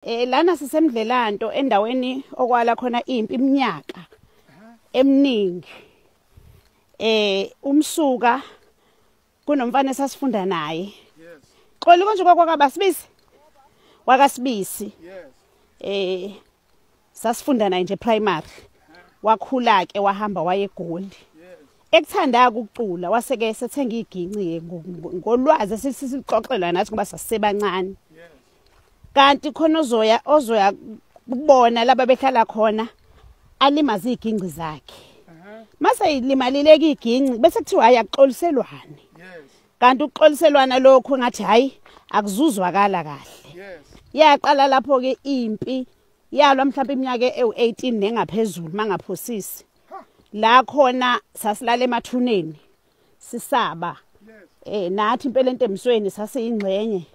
Lana sisemdlelanto endaweni okwala khona impi iminyaka eminingi. Umsuka kunomfana esasifunda naye. Yes. Xoli konje kwakwakabasibisi? Wakasibisi. Yes. Sasifunda naye nje primary. Wakhula ke wahamba waye eGoli. Yes. Ekuthanda ukucula waseke sethenga iginci ngolwazi sisixoxela nathi ngoba sasisebancane. Yes. Kanti khona ozoya kubona laba behlala khona alimaza iginci zakhe. Mase ilimalileke iginci bese kuthiwa hayi akuxoliselwane. Yes. Kanti ukuxoliselwana lokho ngathi hayi akuzuzwakala kahle. Yes. Yaqala lapho ke impi yalwa mhlawumbe iminyaka e18 nengaphezulu mangaphosisi. La khona sasilala emathuneni sisaba. Yes. Nathi impela entembisweni sasiyingxenye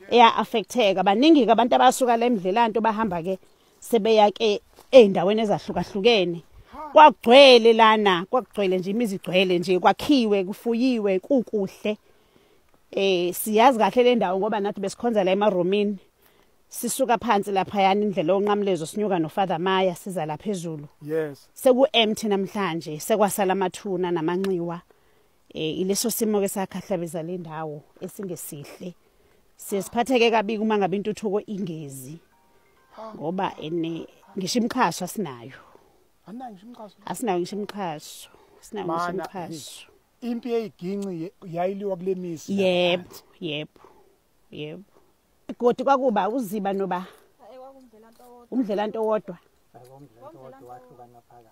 eya affecteka baningi ke abantu abasuka la emdlelanto bahamba ke sebeya ke eindaweni ezahlukahlukene. Kwagcwele lana kwagcwele nje imizi igcwele nje kwakhiwe kufuyiwe kukuhle. Siyazi kahle le ndawo ngoba nathi besikhonza la eMaromini. Sisuka phansi lapha yana indlela onqamlezo sinyuka noFather Maya siza la phezulu. Yes. Seku empty namhlanje sekwasala amathuna namanxiwa. Ileso simo ke sakhahlabeza le ndawo esingesihle. Sisiphatheke kabi uma ngabe intuthuko ingezi. Ngoba ngisho imkhaso asinayo. Anayo ngisho imkhaso. Asinayo ngisho imkhaso. Sinayo ngisho imkhaso. Impi yeyiginci yayiliwa kule misi. Yebo. Godi kwakuba uziba noba umdlelanto wodwa.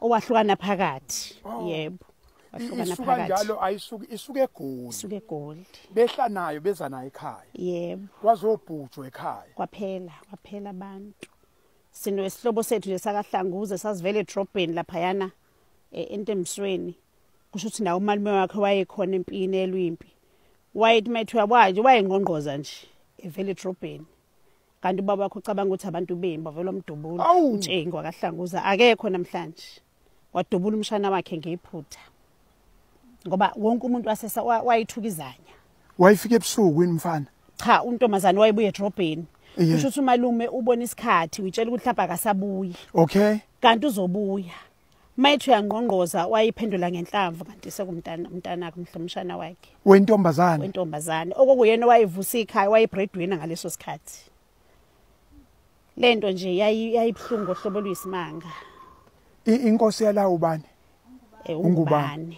Owahlukana phakathi. Yebo. Wahlukana phakathi. Njalo ayisuka isuke eGoli. Isuke eGoli. Behla nayo beza nayo ekhaya. Yebo. Kwazobhujwa ekhaya. Kwaphela abantu. Sino isihlobo sethu nje sakaHlanguze sasivele edrobheni lapha yana entembisweni. Kusho ukuthi nawo umalume wakhe wayekhona empini elwimpi. Wayethi methu yabwaje wayengqongqoza nje evele edrobheni. Kanti ubaba wakhe ucabanga ukuthi abantu bembi bavela umdubulo utshengi wakaHlanguza akekho namhlanje. Wadubula umshana wakhe ngephutha. Ngoba wonke umuntu wasesa wayithukizanya. Wayifika ebusuku mfana. Cha untombazane wayebuye edrobheni. Kusho ukuthi umalume ubona isikhathi uyitshela ukuthi lapha akasabuyi. Okay. Kanti uzobuya. Mayethu yangqongqoza wayiphendula ngenhlamvu kanti sekumntana wakhe mhlomshana wakhe. Wentombazane. Okokuyena wayevusa ikhaya wayebreadwinner ngaleso sikhathi. Lento nje yayibhlungu ohlobo lwisimanga. Inkosi yala ubani? Ungubani.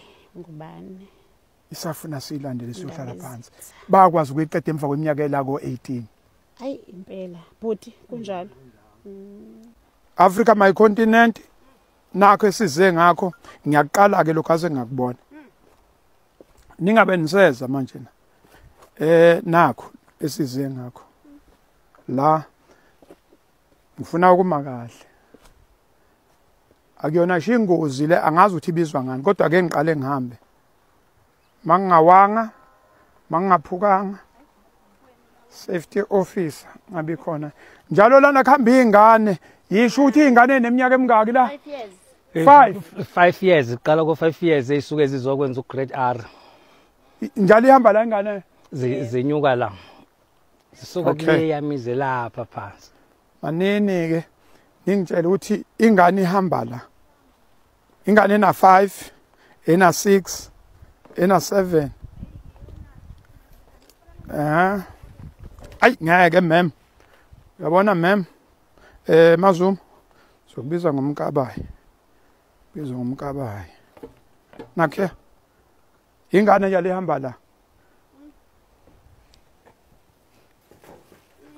Isafuna silandele siyohlala phansi. Bakwazi ukuyiqeda emva kweminyaka elako 18. Hayi impela buti kunjalo. Africa my continent nakho esize ngakho ngiyaqala ke lokho ase ngakubona. Ningabe niseza manje na. Nakho esize ngakho. La ngifuna ukuma kahle. Akuyona shingozi le angazi ukuthi ibizwa ngani kodwa ke ngiqale ngihambe. Mangingawanga mangingaphukanga safety officer ngabe khona njalo lana khamba ingane yisho ukuthi ingane neminyaka emingaki la 5 years iqala ko 5 years eyisuke zizokwenza ugrade R njalo ihamba la ingane zinyuka la zisuka kule yamize lapha phansi manini ke ngingitshela ukuthi ingane ihamba la ingane ena 5 ena 6 ena 7 ay ngeke mem uyabona mem Mazum sokubiza ngomkabayi bizwa ngomkabayi nakhe ingane yale ihamba la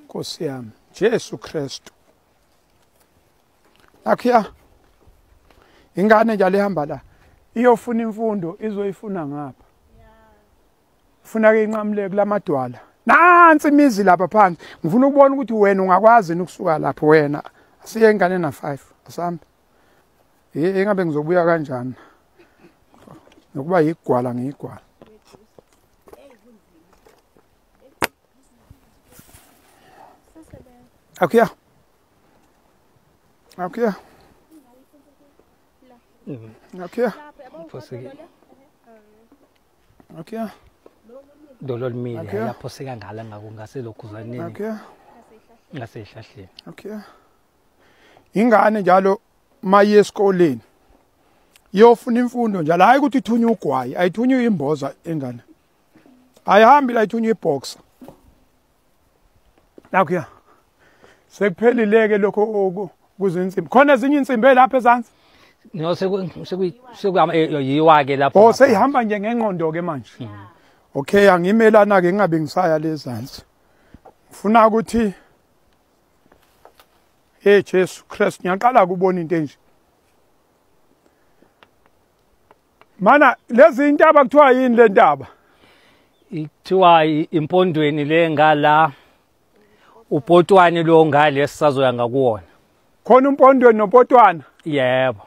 Nkosi yami Jesu Kristu nakhe ingane yale ihamba la iyofuna imfundo izoyifuna ngapha ufuna ke inqamule kulamadwala nansi imizi lapha phansi ngifuna ukubona ukuthi wena ungakwazi ukusuka lapho wena asiye ingane na 5 asambe engabe ngizobuya kanjani nokuba yigwala ngiyigwala akuya dololmile yaphoseka ngala ngakungaselokhuzaneni Ngasehlahleni. Okay. Ingane njalo maye esikoleni. Yofuna imfundo njalo hayi ukuthi ithunywe ugwayi, ayithunywe imboza engane. Ayihambi la ithunywe iboxer. Nakuya. Sekuphelileke lokho kuzinsimbi. Khona ezinye insimbi lapha ezansi. No sekuyiwa ke lapho. Oh seyihamba nje ngengqondo ke manje. Okay angimelana ke ngingabe ngisaya lezansi. Ngifuna ukuthi hey Jesu Christ ngiyaqala ukubona into enje. Mana lezi intaba kuthiwa yini le ntaba? Ithiwa impondweni le ngala upotwane lo ngale sisazoya ngakuwona. Khona umpondweni nopotwana? Yebo.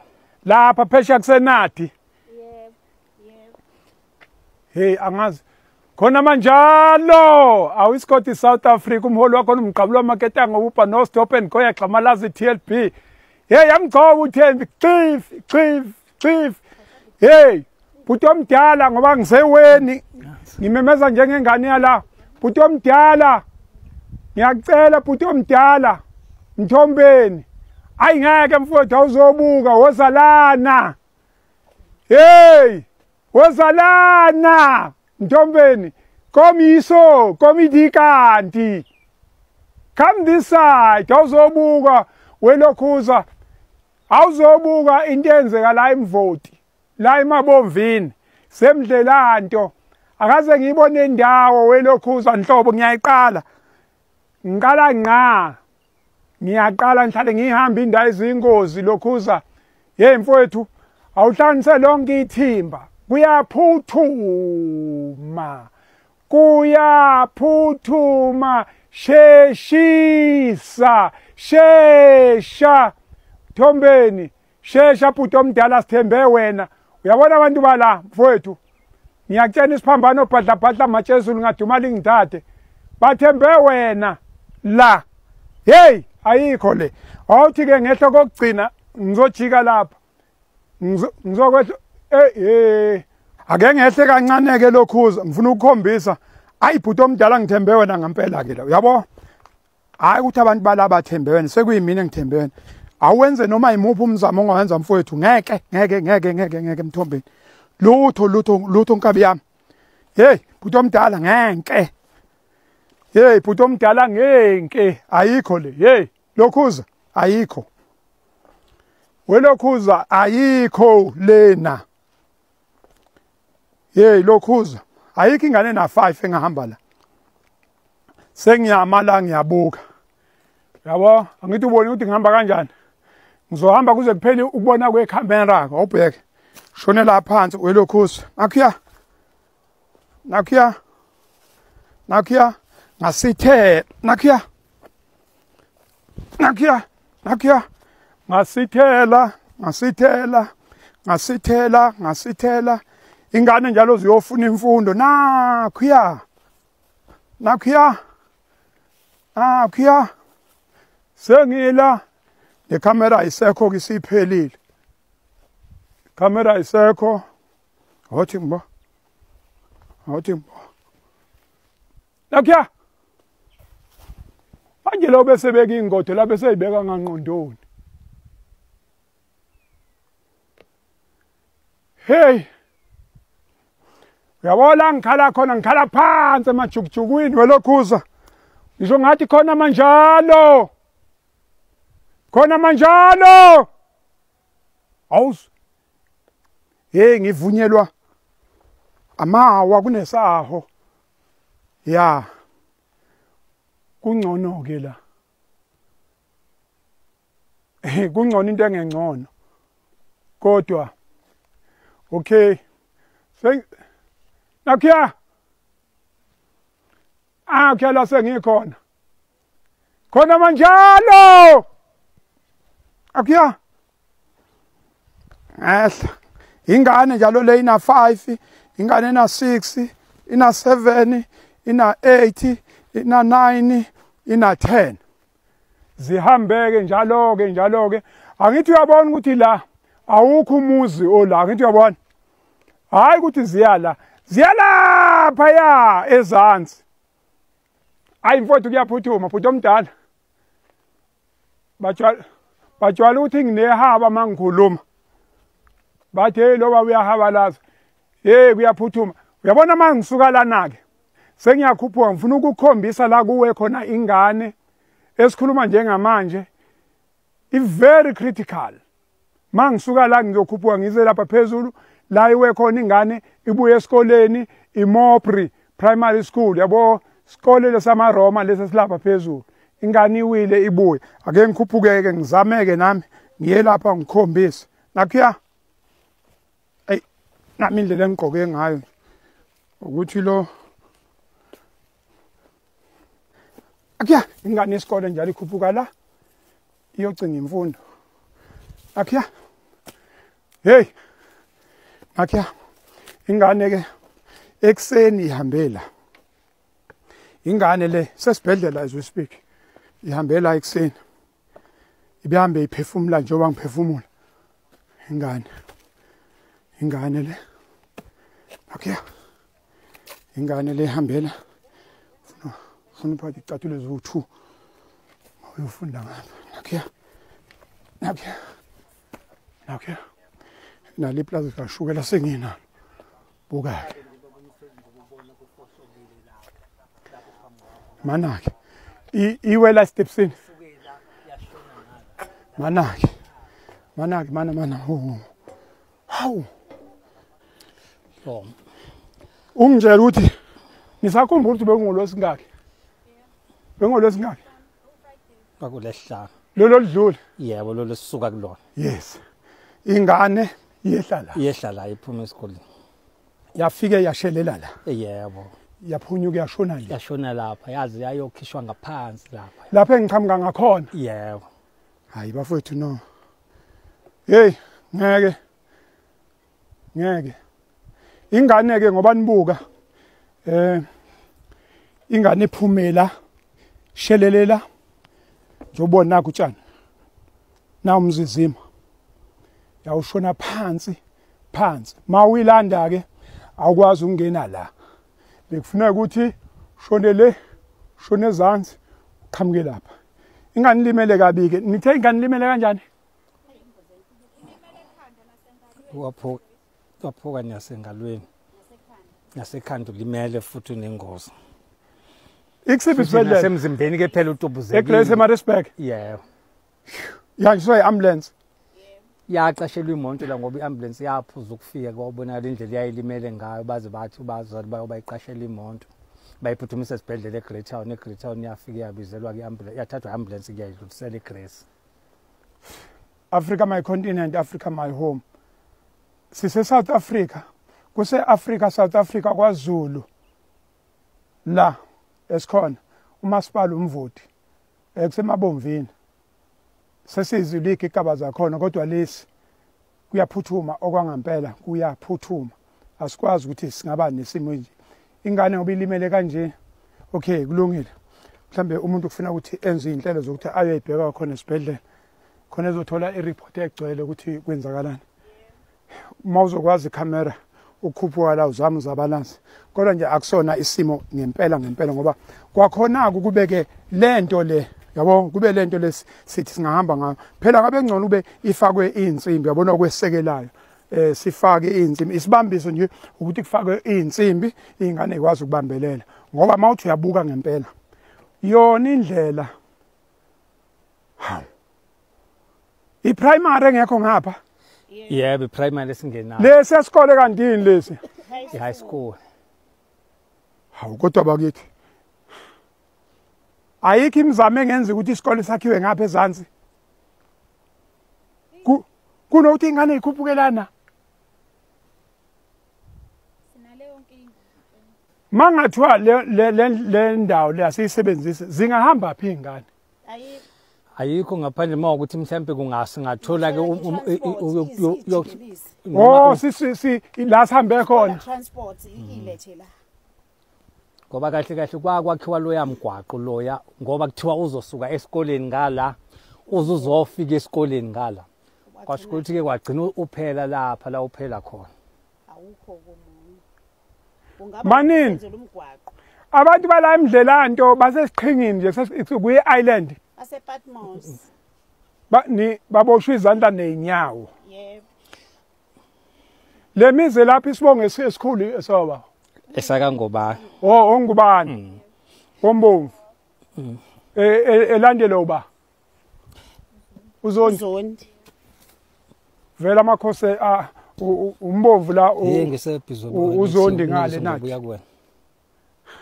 Lapha phesha kusenathi? Yebo, yebo. Hey angazi. Khona manjalo awisikoti South Africa umholi wakho umgqabulo wamaketanga upa no stop and go yaxamalazi TLB. Hey yamgcoba uThembi chief. Hey bhuti omdala ngoba ngiseweni ngimemeza njengengane yala. Bhuti omdala ngiyacela bhuti omdala Mthombeni. Ayi ngeke mfowethu awuzobuka wozalana. Hey wozalana Mthombeni. Komiso komidikanti. Come this side awuzobuka welokhuza. Awuzobuka into enzeka la emvoti. La emabomvini semdlelanto akaze ngiyibone indawo welokhuza nhlobo ngiyayiqala ngikala nqa ngiyaqala ngihlale ngihamba indawo ezingozi lokhuza hey mfowethu awuhlanganise lonke ithimba kuyaphuthuma sheshisa shesha Mthombeni shesha bhuti omdala sithembe wena. Uyabona abantu bala mfowethu ngiyakutshela isiphambano bhadla matshezulu ngaduma lingithathe bathembe wena la hey ayikho le awuthi ke ngehlo kokugcina ngizojika lapha ngizokwehla ake ngehle kancane ke lokhuza ngifuna ukukhombisa ayi bhuti omdala ngithembe wena ngempela ke la uyabo hayi ukuthi abantu bala bathembe wena sekuyimina ngithembe wena awenze noma imuphi umzamo ongawenza mfowethu ngeke Mthombeni lutho nkabi yami hey bhuti omdala ngeke hey bhuti omdala ngeke ayikho le hey lokhuza ayikho welokhuza ayikho lena hey lokhuza ayikho ingane na 5 engahamba la sengiyamala ngiyabuka yabo angithi ubone ukuthi ngihamba kanjani ngizohamba kuze kuphele ukubona kwecamera awubheke shone la phansi welokhuza nakuya ngasithe nakuya ngasithela ingane njalo ziyofuna imfundo nakuya sengila lecamera isekho kisiphelile camera isekho awuthi mbo nakuya manje lo bese beka ingodo la bese ibeka ngangqondoni hey uyabona ngikhala khona ngikhala phansi emajukujukwini welokhuza ngisho ngathi khona manjalo awus hey ngivunyelwa amawa kunesaho ya kungcono ke la kungcono into engengcono kodwa okay nakuya okay la sengikhona khona manjalo akuya ehla ingane njalo le ina 5 ingane ina 6 ina 7 ina 8 ina 9 ina 10 zihambeke njalo ke angithi uyabona ukuthi la awukho umuzi ola angithi uyabona hayi ukuthi ziyalapha ya ezansi hayi mfowethu kuyaphuthuma bhuti omdala bajwala ukuthi nginehaba mangikhuluma bathi hey loba uyahabalaza hey kuyaphuthuma uyabona mangisuka lana ke sengiyakhuphuka ngifuna ukukhombisa la kuwe khona ingane esikhuluma njengamanje i very critical mangisuka la ngizokhuphuka ngize lapha phezulu la iwe khona ingane ibuye esikoleni iMopri primary school yabo isikole lesama Roma lesesilapha phezulu ingane iwile ibuye ake ngikhuphukeke ngizameke nami ngiye lapha ngikhombise nakhiya hey nami indlela engigqoke ngayo ukuthi lo akhiya ingane isikole njalo ikhuphuka la iyogcina imfundo akhiya hey akhiya ingane ke ekseni ihambela ingane le sesibhedlela as we speak ihambela ekseni ibihambe iphefumula njengoba ngiphefumula ingane le akhiya ingane le ihambela funa uphathe icathulo eziwu2 uyofunda ngapha nakhiya nale plaza kashukela sengina buka manake iwela stepsini manake mana hawu ungitshela ukuthi nisakhumbula ukuthi bengolwesingaki kwakulesihlanu lolo lidlule yebo lo sisuka kulona yes ingane yehla la iphuma esikoleni yafike yashelela la yebo yaphunyuka yashona lapha yazi yayokhishwa ngaphansi lapha engiqhamuka ngakhona yebo hayi bafowethu no hey ngeke ingane ke ngoba nibuka ingane ephumela shelelela njobona nakho utshani na umzizima yawushona phansi mawuyilanda ke awukwazi ukungena la bekufuneka ukuthi shone ezantsi uqhamuke lapha ingane limele kabi ke nithe ingane limele kanjani waphuka nasengalweni nasekhanda limele futhi unengozi ikusiphi isibhedlela nasemzimbeni ke phela utobuzekile eGrace Maritzburg yebo yanjiswa iambulance yaqashelwa imoto la ngoba iambulance yaphuza ukufika kwabonakala indlela yayilimele ngayo baze bathi bazali bayiqashela imoto bayiphuthumisa esibhedlela eGreat Town yafika yabizelwa ke iambulance yathathwa iambulance kuyayidlulisela eGrace Africa my continent, Africa my home. Sise South Africa, kuse Africa South Africa kwaZulu. La esikhona umasipala umvoti kusemabomvini. Sesizilike igaba zakhona kodwa lesi kuyaphuthuma okwangempela kuyaphuthuma. Asikwazi ukuthi singaba nesimo nje. Ingane ngoba ilimele kanje. Okay, kulungile. Mhlambe umuntu ufuna ukuthi enze inhlelo zokuthi ayoyibheka khona esibhedlela. Khona ezothola ireport egcwele ukuthi kwenzakalani. Mawuzokwazi camera ukhuphuka la uzama uzabalance. Kodwa nje akusona isimo ngempela ngoba kwakhona ukubeke lento le yabo kube lento lesithi singahamba ngayo. Phela ngabe ngcono ube ifakwe insimbi yabona okwesekelayo. Sifake insimbi isibambiso nje ukuthi kufakwe insimbi ingane ikwazi ukubambelela ngoba mawuthi uyabuka ngempela yona indlela i-primary ngekho ngapha yebo i-primary esingenayo lesi esikole kantini lesi i-high school hawu kodwa bakithi ayikho imizamo engenza ukuthi isikole sakhiwe ngapha ezantsi kunokuthi ingane ikhuphukelana sinaleyo nkinga mangathiwa le ndawo leyasiyisebenzisa zingahamba phi ingane ayikho ngaphandle mawukuthi mhlambe kungasingathola ke si la sihambe khona transport ilethe la ngoba kahle kwakhiwa loya mgwaqo loya ngoba kuthiwa uzosuka esikoleni ngala uzofika esikoleni ngala kwasho ukuthi ke kwagcina uphela lapha la uphela khona awukho komunye manini abantu bala emdlelanto basesiqhingini nje kuye island ase Patmos baboshwa izandla neinyawo. Yebo. Le mizi lapha isibongo esikhulu esoba. esakangobani Ongubani. Ombomvu. Elandelo ba. Uzondi. Vela amakhosi umbomvu la ngisebhizo uzondi ngale nathi. buya kuwena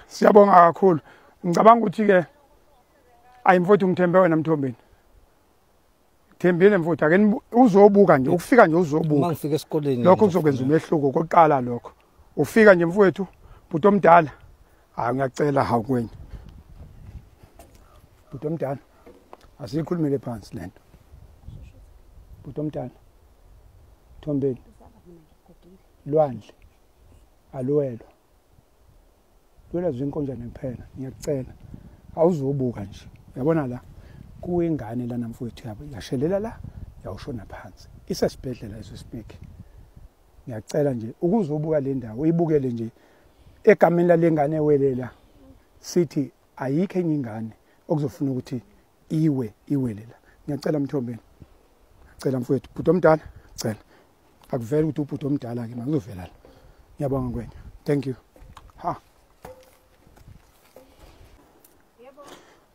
Siyabonga kakhulu. Ngicabanga ukuthi ke ayimfowethu ngithembe wena Mthombeni. Thembile mfowethu ake uzobuka nje ukufika nje uzobuka. uma ngifika esikoleni Lokho kuzokwenza umehluko kokuqala lokho. Ufika nje mfowethu bhuti omdala. Hayi ngiyacela hawu kwenye. Bhuti omdala. Asikhulumele phansi lento. Bhuti omdala. Mthombeni. Lwandle. Aluwelo. Lwela zinkonjane kuphela ngiyacela. Awuzobuka nje. Uyabona la kuwengane lana mfowethu yabo yashelela la yawushona phansi. Isesibhedlela esesibheke. Ngiyacela nje ukuzobuka le ndawo uyibukele nje egameni lalengane ewelela sithi ayikho enye ingane okuzofuna ukuthi iwelela. Ngiyacela Mthombeni. Ngicela mfowethu bhuti omdala cela. Akuvela ukuthi ubhuti omdala ke makuzovela la. Ngiyabonga kwena. Thank you. Ha.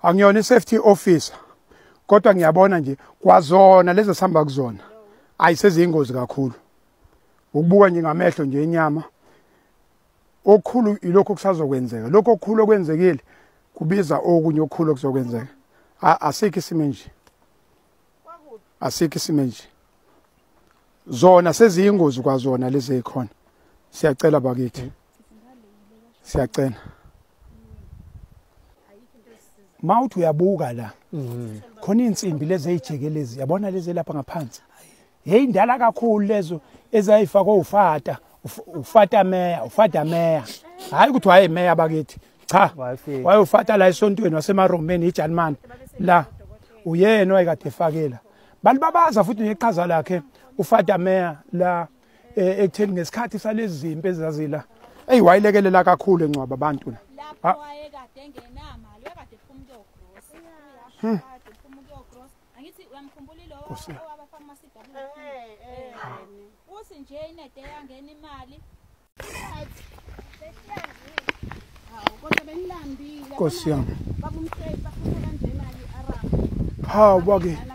Angiyona safety officer. Kodwa ngiyabona nje kwazona lezi sihamba kuzona. Ayisezingozi kakhulu. Ukubuka nje ngamehlo nje enyama. Okukhulu ilokho kusazokwenzeka. Lokho okukhulu okwenzekile kubiza okunye okukhulu okuzokwenzeka. Asikho isimo nje. Asikho isimo nje. Zona seziyingozi kwazona lezi ekhona. Siyacela bakithi. Siyacela. Mawuthi uyabuka la. Khona insimbi lezi ezijekelezi yabona lezi lapha ngaphansi. Hey indala kakhulu lezo ezayifakwa ufata meya. Hayi ukuthi waye meya bakithi. Cha. Wayofata la esontweni wasemaromeni iJalimani la. Uyena wayekade efakela. Balibabaza futhi ngeqhaza lakhe ufata meya la ekutheni ngesikhathi salezi zimpi ezazila. Ey wayilekelela kakhulu encwaba abantu la. Lapho wayekade engenamali wayekade ephuma ukuyogross. Ephuma ukuyogross. Angithi uyamkhumbula lo owabafaka amasidabula. Uthi nje inede yangena imali. Hawu kodwa benilambile. Nkosi yami. Babumhleli bafuna kanjena iArab. Hawu bakithi.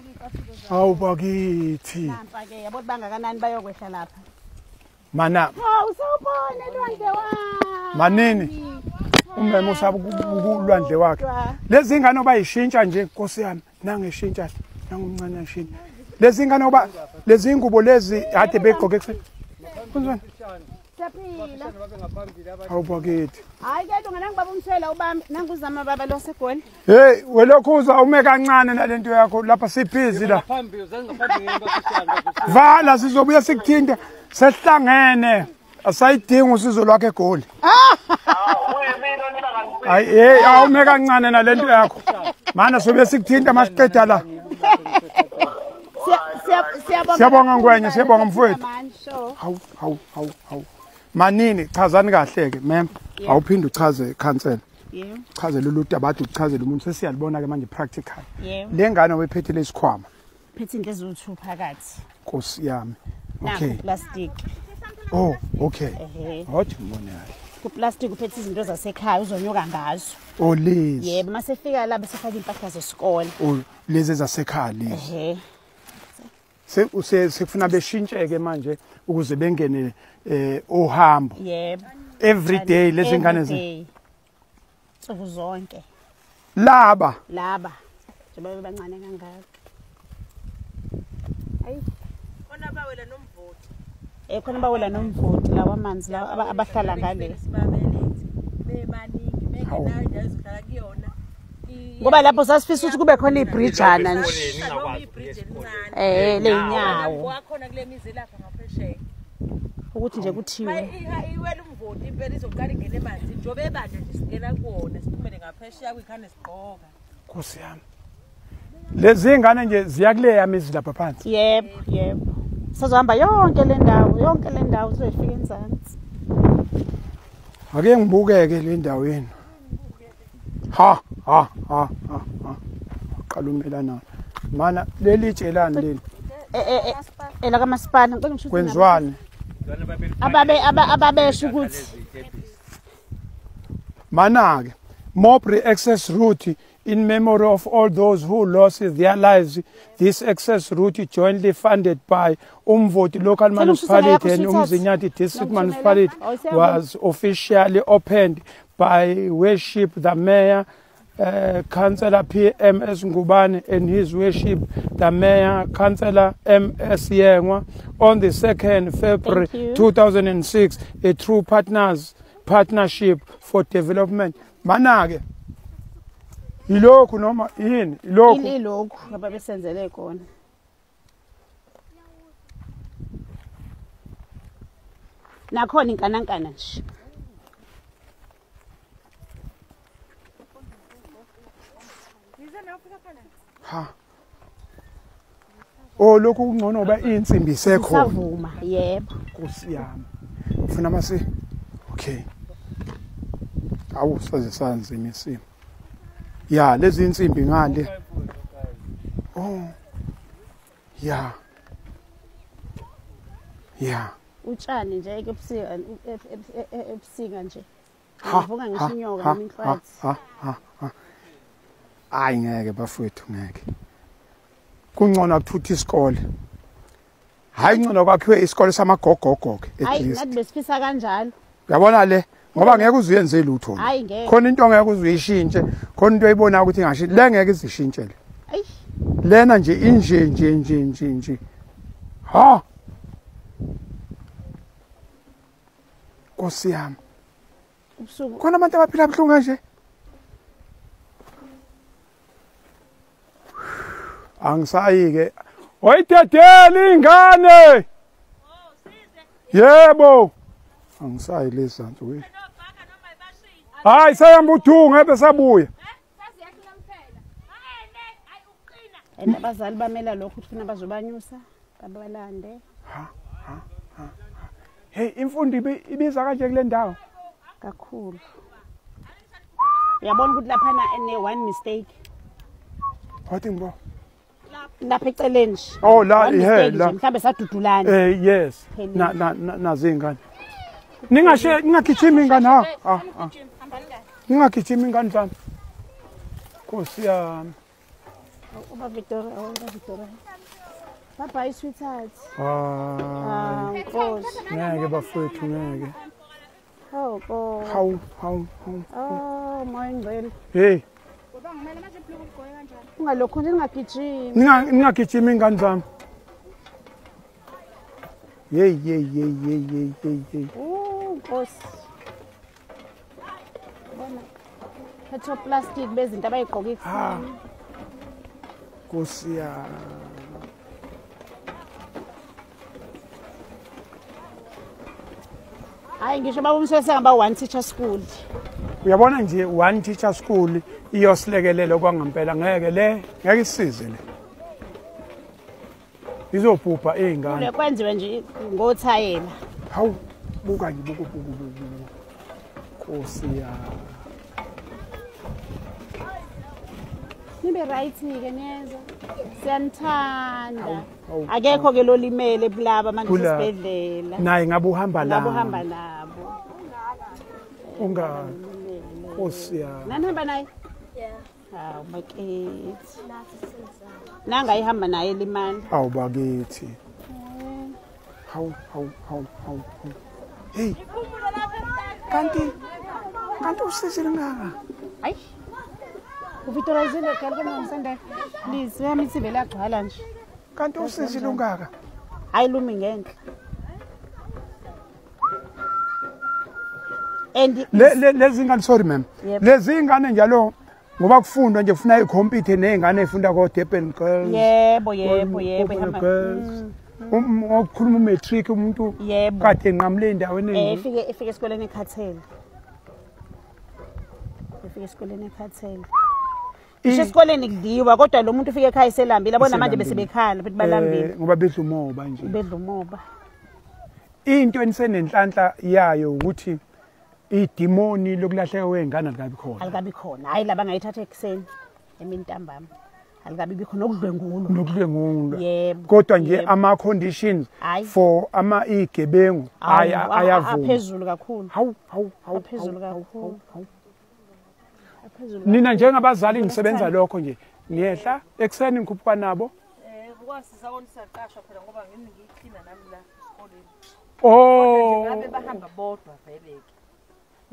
Hawu bakithi. Nampa ke yabo bangakanani bayokwehla lapha. Mana. Hawu sawubona lwandle wami. Manini. Umeme usaba kulwandle wakhe. Lezi ingane obayishintsha nje Nkosi yami nangeshintsha nangumncane yashintsha. Lezi ngane oba lezi ingubo lezi ade begqoke ekuseni. Kunjani? Siyaphila. Hawu bakithi. Hayi ke ungana ngibaba umthela ubambi nanguzama baba lwaseGoli. Hey, welokhuza ume kancane nalento yakho lapha siphizi la. Vala sizobuya sikuthinta sesihlangene. Asayidinga usizo lwakhe eGoli. Hayi hey awume kancane nalento yakho. Mana sobe sikuthinta masiqeda la. Siyabonga ngwenye siyabonga mfowethu. Hawu. Manini chazani kahle ke mem. Awuphinde uchaze cancel. Yebo. Chazela uluntu abantu uchazela umuntu sesiyalibona ke manje practical. Yebo. Lengane wephethe lesikhwama. Phethe into eziwu2 phakathi. Nkosi yami. Nakho Okay. plastic. Oh, okay. Hothi ngibonela. Ku plastic uphethe izinto zasekhaya uzonyuka ngazo. Oh lezi. Yebo masefika la bese faka impahla zesikole. Oh lezi zasekhaya lezi. Sekufuna beshintsheke manje ukuze bengene ohambo. Yebo. Every day lezi ngane Nsuku zonke. Laba. Njengoba bancane kangaka. Hayi. Khona bawela nomvoti. Khona bawela nomvoti lawa amanzi la abahlala ngale. Bebaningi bengenayo indawo ezohlala kuyona. Ngoba lapho sasifisa ukuthi kube khona ibridgeana nje. Lenyawo. Wakhona kule mizi lapha ngaphesheya. Ukuthi nje kuthiwe. Iwela umvoti impela izoqala ingene emanzi. Njobe ebandla nje singena kuona siphumele ngaphesheya kwikhane sigqoka. Nkosi yami. Lezi ngane nje ziyakuleya mizi lapha phansi. Yebo. Sazohamba yonke le ndawo sizoyifika eNzansi. Ake ngibukeke le ndawo yenu. Ha. Qala umelana. mana leli tshelani leli ela kamasipala ngicela ngisho kwenziwane ababesho ukuthi mana ke Mowbray access route in memory of all those who lost their lives. This access route jointly funded by Umvoti local municipality and Umzinyathi district municipality was officially opened by worship the mayor Councillor P.M.S. Ngubane and his worship the mayor Councillor M.S. Yengwa on the 2nd February 2006, a true partnership for development. Manake ilokhu noma yini ilokhu ababesenzele khona nakhona inkanankana nje ha lokhu kungcono ba insimbi sekhona savuma yebo Nkosi yami ufuna mase okay awu saze sanzima isimo ya lezi insimbi ngale ya utshani nje ebusika nje ngivuka ngisho inyoka neminhlathi hayi ngeke bafowethu ngeke kungcono ukuthutha isikole hayi ngcono kwakhiwe isikole samagogogo ke hayi ngathi besifisa kanjalo uyabona le ngoba ngeke uzuyenze lutho hayi ngeke khona into ngeke uzuyishintshe khona into oyibona ukuthi ngasho le ngeke izishintshele lena nje inje ha Nkosi yami ubusuku khona abantu abaphila kabuhlungu kanje angisayi ke oyidedela ingane yebo angisayi lezanto we hayi sayamba uthunga besabuya abazali bamela lokho ukuthi funa bazobanyusa babalande hey imfundo ibiza kanje kule ndawo kakhulu uyabona ukuthi lapha ene one mistake wathi ngibo lapha eceleni nje la ihela mhlambe sadudulana yes nazingane ningagijima ingane ha ningagijima ingane zami Nkosi yami uba Victoria Papa sweetheart Nkosi ngeke bafowethu ngeke hawu moya ngcwele hey Ngoba ngimele manje ibhloko ugqoke kanjani ungalokho ningagijima ningagijima ingane zami hey Nkosi bona petro plastic bezinto abayigqoka ekuseni Nkosi yami hayi ngisho babumsese ngaba one teacher school uyabona nje one teacher school iyosilekelela kwangempela ngeke isisize le izobhubha izingane kwenziwe nje ngothayela hawu buka nje buku Nkosi yami nibe right ke neza siyanithanda akekho ke lolimele bulaba manje sisibedlela naye ngabe uhamba la nabo ungani Nkosi yami nanihamba naye hawu bakithi nanga ihamba naye limani awu bakithi hawu hey kanti usizile ngaka hayi uVictoria zile kale ngisende please uyamithi vele agcwala nje kanti usizile ngaka hayi lumi ngenhla and lezi ngane sorry ma'am lezi ngane njalo ngoba kufundwa nje ufuna ikhompyutha nezingane ezifunda ko Durban girls yebo ihamba ngokukhuluma matric umuntu kade enqamule endaweni efike esikoleni eKhathele Isho esikoleni kudliwa kodwa lo muntu ufike ekhaya selambile abona manje bese bekhala futhi balambile ngoba bedla umoba nje bedla umoba into enisenenhlanhla yayo ukuthi idemoni lokulahleka kwengane alikabi khona hayi laba ngayithatha ekseni emini ntambama alikabi bikho nokudlwengulwa nokudlwengulwa yebo kodwa nje ama conditions for ama igebengu ayavuma aphezulu kakhulu hawu aphezulu kakhulu nina njengabazali ngisebenza lokho nje ngiyehla ekseni ngikhuphuka nabo ukwasiza kona siyaqashwa phela ngoba ngini ngiyikhina nami la esikoleni oh ngabe bahamba bodwa vele ke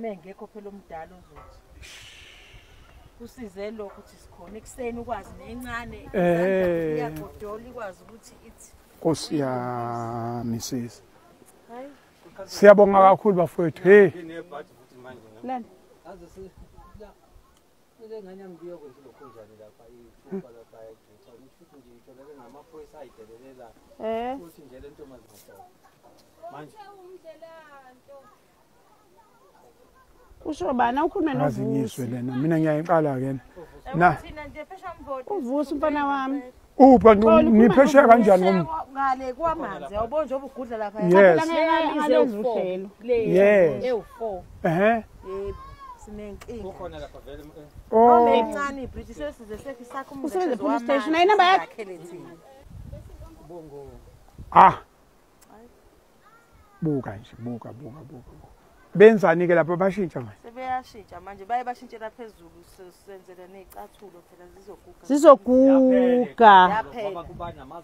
mengekho phela omdala ozothi usize lokho ukuthi sikhona ekseni ukwazi nencane iyagodola ikwazi ukuthi ithi Nkosi yami sisi siyabonga kakhulu bafowethu hey lana ngane yami ngiyokwenza lokho njani lapha ifuba lapha eGreytown ngisho nje itholeke ngamaphoyisa ayidelelela futhi nje le ntombazana manje usho bana ukhulume noVusi lena mina ngiyayiqala ke na thina nje phesha mvoti uVusi mfana wami upha ngipheshe kanjani ngale kwamanzi yabo nje obugudla lapha yes ngalezi uhlelo yes ewu4 sinenkinga ukhona lapha vele oh encane ibridge sesize sefi sakho usebenza police station ayinamba yakhe bongo buka nje buka benzani ke lapha bashintsha manje sebeyashintsha manje baye bashintshela phezulu senzele nezicathulo phela zizoguga yaphela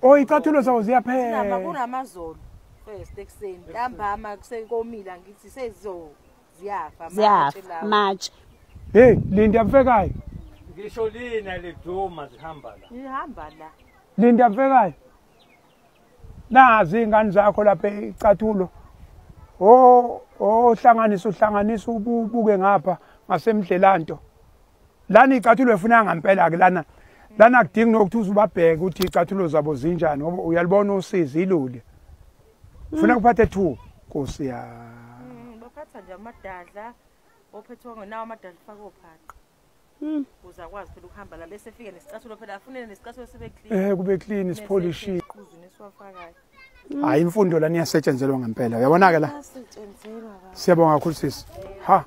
oh icathulo zawo ziyaphela nama kunamazolo first ekseni ntambama kusenkomila ngithi ziyafa match hey Linda yamfekayo ngisho lina leduma zihamba la Linda yamfekayo nazi ingane zakho lapha icathulo uhlanganisa ubuke ngapha ngasemdlelanto lana icathulo efuna ngempela ke lana kudingi nokuthuza ubabheke ukuthi icathulo zabo zinjani ngoba uyalibona usizi ilule ufuna kuphathe 2 Nkosi ya baphatha nje amadadla ophethwe ngonawo amadadla faka ophaqa uzakwazi phela ukuhamba la bese efike nesicathulo phela afunele nesicathulo sibe clean kube clean sipolishiwe iqhuzini esiwafakayo hayi imfundo lana iyasetshenzelwa ngempela uyabona ke la siyabonga kakhulu sisi ha